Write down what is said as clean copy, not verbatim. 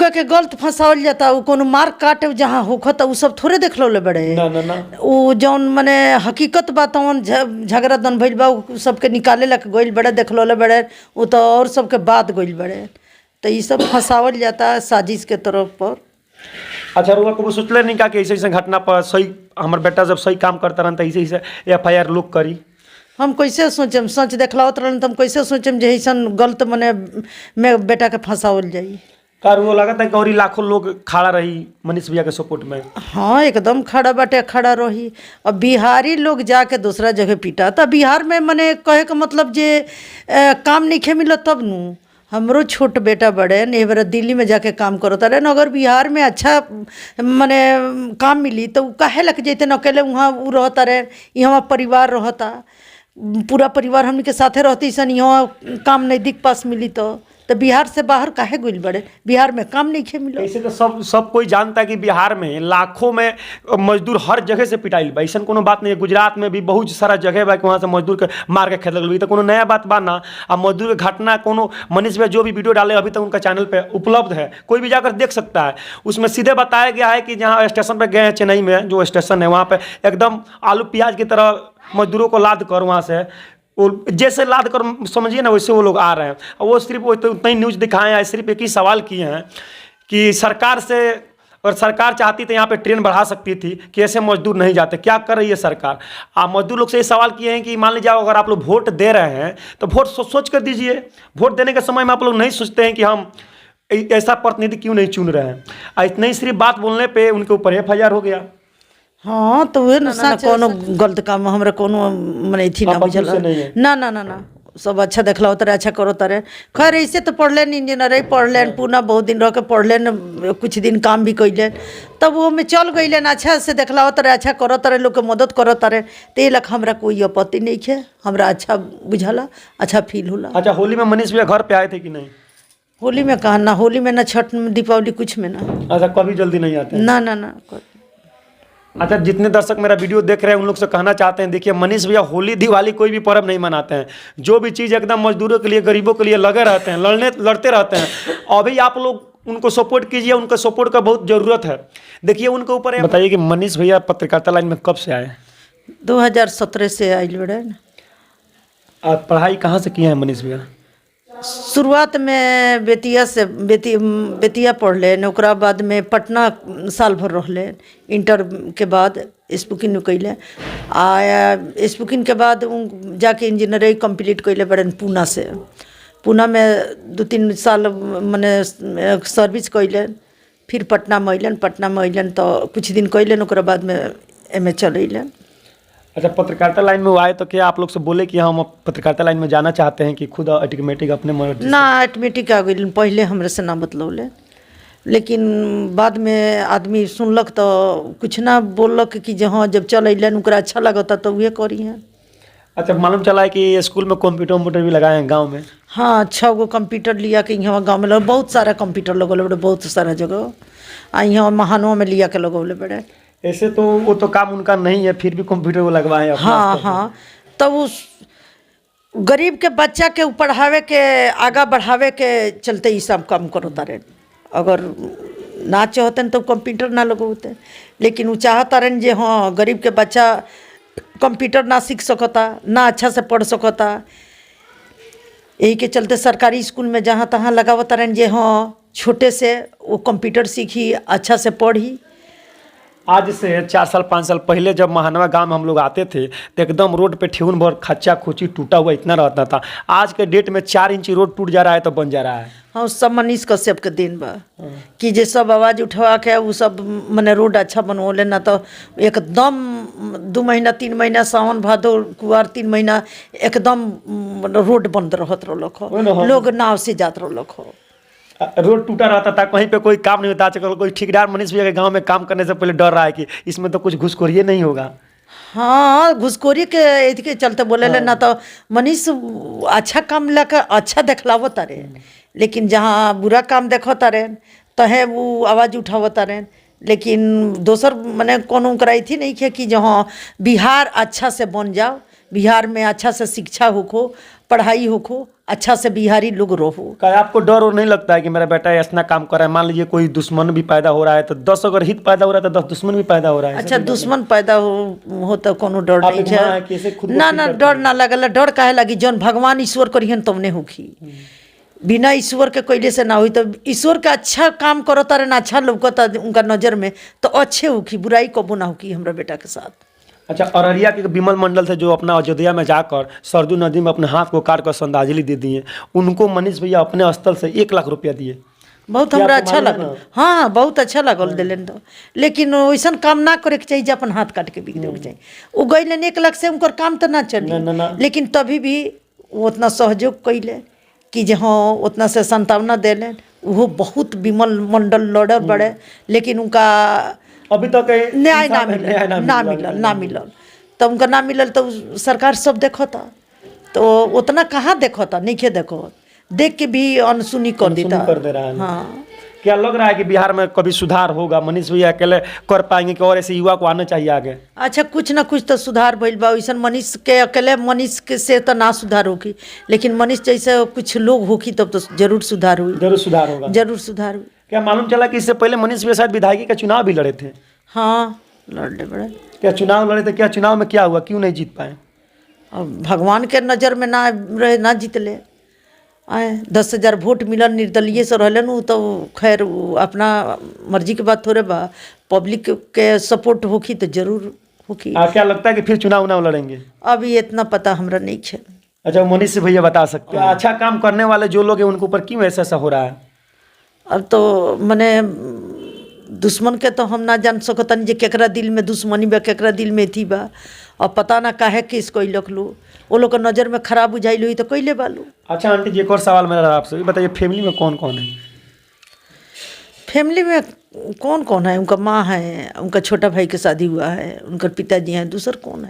के गलत फंसावल जाता, वो कोनो मार काट जहाँ होखता उ सब थोड़े देख लो बड़े ना ना ना उ जौन मने हकीकत बात झगड़ा दन भइल बा उ सबके निकाले ला गइल बड़े देख लो बड़े, उ तो और सबके बात गइल बड़े, तो ये सब फंसावल जाता है साजिश के तरफ पर। अच्छा रुआ को सोचले नहीं का कि ऐसे ऐसे घटना पर सही हमारे बेटा जब सही काम करता रहता ऐसे ऐसे FIR लोग करी? हम कैसे सोचम, सच देखलावत रहन तो हम कैसे सोचम जे ऐसा गलत मने मैं बेटा के फंसावल जाई। कार वो लगा था कि और लाखों लोग खड़ा रही मनीष भैया के सपोर्ट में। हाँ एकदम खड़ा बाटे, खड़ा रही। अब बिहारी लोग जाके दूसरा जगह पीटा तो बिहार में मने कहे का मतलब जे काम नहीं खे मिलत तब नू। हमरो छोट बेटा बड़े ने बार दिल्ली में जाके काम करता रहे न, अगर बिहार में अच्छा मने काम मिली तो काहे लग जैते न, अकेले वहाँ वो रहता रहे, यहाँ परिवार रहता, पूरा परिवार हमने के साथे रहती सन, यहाँ काम नज़दीक पास मिली तो बिहार से बाहर काहे गुल बड़े, बिहार में काम नहीं खे मिलो। ऐसे तो सब कोई जानता है कि बिहार में लाखों में मजदूर हर जगह से पिटाइल बा, ऐसा कोनो बात नहीं है। गुजरात में भी बहुत सारा जगह बा कि वहाँ से मजदूर के मार के खेत लगल, तो कोनो नया बात बा ना। अब मजदूर के घटना कोनो मनीष भैया जो भी वीडियो डाले अभी तक उनका चैनल पर उपलब्ध है, कोई भी जाकर देख सकता है। उसमें सीधे बताया गया है कि जहाँ स्टेशन पर गए हैं चेन्नई में जो स्टेशन है वहाँ पर एकदम आलू प्याज की तरह मजदूरों को लाद कर वहाँ से जैसे लाद कर समझिए ना वैसे वो लोग आ रहे हैं। वो सिर्फ उतना ही न्यूज़ दिखाए हैं, सिर्फ एक ही सवाल किए हैं कि सरकार से, अगर सरकार चाहती तो यहाँ पे ट्रेन बढ़ा सकती थी कि ऐसे मजदूर नहीं जाते, क्या कर रही है सरकार। आप मजदूर लोग से ये सवाल किए हैं कि मान लीजिए अगर आप लोग वोट दे रहे हैं तो वोट सोच कर दीजिए। वोट देने के समय में आप लोग नहीं सोचते हैं कि हम ऐसा प्रतिनिधि क्यों नहीं चुन रहे हैं। इतना ही सिर्फ बात बोलने पर उनके ऊपर FIR हो गया। हाँ तो वे ना कोनो गलत काम हमरा कोनो मने थी ना बुझल ना ना ना ना सब अच्छा देखला उतरे अच्छा करो तरे। खैर ऐसे तो पढ़ लेन इंजीनियर पढ़ लेन, पूना बहुत दिन रह के पढ़ लेन, कुछ दिन काम भी कैलेन, तब वो में चल गईलेन, अच्छा से देखला उतरे अच्छा करो तरे, लोग के मदद करो तरे, ते लक हमरा कोई आपत्ति नहीं है, हमरा अच्छा बुझला, अच्छा फील होला। अच्छा होली में मनीष भैया घर पे आए थे कि नहीं? होली में कहा ना, होली में ना, छठ में, दीपावली कुछ में ना। अच्छा कभी जल्दी नहीं आते? ना ना ना। अच्छा जितने दर्शक मेरा वीडियो देख रहे हैं उन लोग से कहना चाहते हैं, देखिए मनीष भैया होली दिवाली कोई भी पर्व नहीं मनाते हैं, जो भी चीज़ एकदम मजदूरों के लिए गरीबों के लिए लगे रहते हैं, लड़ते रहते हैं। अभी आप लोग उनको सपोर्ट कीजिए, उनको सपोर्ट का बहुत ज़रूरत है। देखिए उनके ऊपर बताइए कि मनीष भैया पत्रकारिता लाइन में कब से आए? 2017 से आइल बड़े। आप पढ़ाई कहाँ से किए हैं मनीष भैया? शुरुआत में बेतिया पढ़ लेन, ओकरा बाद में पटना साल भर रह लेन, इंटर के बाद स्पोकिन कैले, स्पोकिन के बाद जाके इंजीनियरिंग कंप्लीट कैले बड़े पूना से। पूना में 2-3 साल मने सर्विस कैलन, फिर पटना में अलन तो कुछ दिन कैलन, ओकरा बाद में MA चलेलन। अच्छा पत्रकारिता लाइन में आए तो क्या आप लोग से बोले कि हम पत्रकारिता लाइन में जाना चाहते हैं कि खुद ऑटोमेटिक अपने मर्जी ना ऑटोमेटिक आ गई? पहले हमरे से ना बतलौले, लेकिन बाद में आदमी सुनलक तो कुछ ना बोलक कि हाँ जब चल अलन ओकरा अच्छा लगता तो वह करी हैं। अच्छा मालूम चला है कि स्कूल में कंप्यूटर भी लगाए हैं गाँव में? हाँ 6 गो कंप्यूटर लिया के यहाँ गाँव में बहुत सारा कंप्यूटर लगौले बड़े, बहुत सारा जगह यहाँ महानवा में लिया के लगौले बड़े। ऐसे तो वो तो काम उनका नहीं है, फिर भी कंप्यूटर को लगवाएं। हाँ हाँ तब उस गरीब के बच्चा के पढ़ावे के आगा बढ़ावे के चलते ये सब काम करो तारे। अगर ना चाहते तो कंप्यूटर ना लगोते, लेकिन वो चाहता रहे जे हाँ गरीब के बच्चा कंप्यूटर ना सीख सकता, ना अच्छा से पढ़ सकता, यही के चलते सरकारी स्कूल में जहाँ तहाँ लगावता रहे जे हाँ छोटे से वो कंप्यूटर सीखी, अच्छा से पढ़ी। आज से 4 साल 5 साल पहले जब महानवा गांव में हम लोग आते थे तो एकदम रोड पे ठेहुन भर खच्चा खुची टूटा हुआ इतना रहता था। आज के डेट में 4 इंची रोड टूट जा रहा है तो बन जा रहा है। हाँ सब मनीष कश्यप के दिन बा कि जे सब आवाज़ उठवा के वो सब मने रोड अच्छा बनवले, ना तो एकदम 2 महीना 3 महीना सावन भादो कुआर 3 महीना एकदम रोड बंद रहत रहलक हो, लोग नाव से जात रहलक हो, रोड टूटा रहता था, कहीं पे कोई काम नहीं होता। आजकल कोई ठेकेदार मनीष भैया के गांव में काम करने से पहले डर रहा है कि इसमें तो कुछ घुसखोरी नहीं होगा। हाँ घुसखोरी के चलते बोले ले, ना तो मनीष अच्छा काम लेकर अच्छा देखलावो तारे, लेकिन जहाँ बुरा काम देखो तारे तो है वो आवाज़ उठावो तारे। लेकिन दोसर मने कोनो कराई थी नहीं है कि जहाँ बिहार अच्छा से बन जाओ, बिहार में अच्छा से शिक्षा होखो, पढ़ाई होखो, अच्छा से बिहारी लोग रहो। क्या आपको डर और नहीं लगता है कि मेरा बेटा ऐसा काम कर रहा है, मान लीजिए कोई दुश्मन भी पैदा हो रहा है तो 10 अगर हित पैदा हो रहा है तो 10 दुश्मन भी पैदा हो रहा है? अच्छा, दुश्मन पैदा हो तो कोनो डर आप नहीं एक माँ है, कैसे खुद है। को ना फील ना, करती डर है? ना लगल। डर काहे लगी? जौन भगवान ईश्वर करिहन तवने होखी। बिना ईश्वर के कैले से ना हुई। तो ईश्वर का अच्छा काम करो तारे ना, अच्छा लौकता उनका नजर में तो अच्छे होखी, बुराई कबो ना होखी हमरा बेटा के साथ। अच्छा, अररिया के विमल मंडल थे जो अपना अयोध्या में जाकर सरदू नदी में अपने हाथ को काट कर श्रद्धांजलि दे दिए, उनको मनीष भैया अपने स्थल से 1 लाख रुपया दिए। बहुत क्या हमरा आपको अच्छा मालूम है लगल। ना? हाँ, बहुत अच्छा लगल दिलन तो। लेकिन वैसन काम ना करे के चाहिए जे अपन हाथ काट के बिक देवे के चाहिए। वो गइलन 1 लाख से उनकर काम तो ना चली। ना, ना, ना। लेकिन तभी भी वो उतना सहयोग कैले कि जे हाँ उतना से संतावना देले। वो बहुत विमल मंडल लड़े बड़े, लेकिन उनका अभी तक न्याय ना इंसाफ- न्याय मिलल, ना मिलल। तो उनका ना मिलल तो सरकार सब देखता, तो उतना कहाँ देखता, नहीं देखो, देख के भी अनसुनी कर अनसुनी देता। कर दे रहा है। हाँ, क्या लग रहा है कि बिहार में कभी सुधार होगा? मनीष भैया अकेले कर पाएंगे कि और ऐसे युवा को आना चाहिए आगे? अच्छा, कुछ ना कुछ तो सुधार भइल बा। वैसन मनीष के अकेले मनीष के से तो ना सुधार होगी, लेकिन मनीष जैसे कुछ लोग होगी तब तो जरूर सुधार हुई, जरूर सुधार होगा। जरूर सुधार हुई। क्या मालूम चला कि इससे पहले मनीष भैया शायद विधायकी का चुनाव भी लड़े थे? हाँ, लड़ने बड़े। क्या चुनाव लड़े थे? क्या चुनाव में क्या हुआ, क्यों नहीं जीत पाए? अब भगवान के नज़र में ना रहे, ना जीतले। आए 10,000 वोट मिलल, निर्दलीय से रहलन। उ तो खैर उ अपना मर्जी के बात थोड़े बा। पब्लिक के सपोर्ट होखी तो जरूर होखी। क्या लगता है कि फिर चुनाव उनाव लड़ेंगे? अभी इतना पता हमरा नहीं है। अच्छा, वो मनीष भैया बता सकते हैं। अच्छा काम करने वाले जो लोग हैं उनके ऊपर क्यों ऐसा हो रहा है? अब तो मने दुश्मन के तो हम ना जान सकतन जे केकरा दिल में दुश्मनी बा, केकरा दिल में थी बा। अब पता ना काहे किस कोई लोग लो वो लोग के नज़र में खराब बुझाइल हुई तो कैले बालू। अच्छा आंटी जी, एक और सवाल मेरा आपसे, ये बताइए फैमिली में कौन कौन है? फैमिली में कौन कौन है? उनका माँ है, उनका छोटा भाई के शादी हुआ है, उनका पिताजी हैं, दूसर कौन है?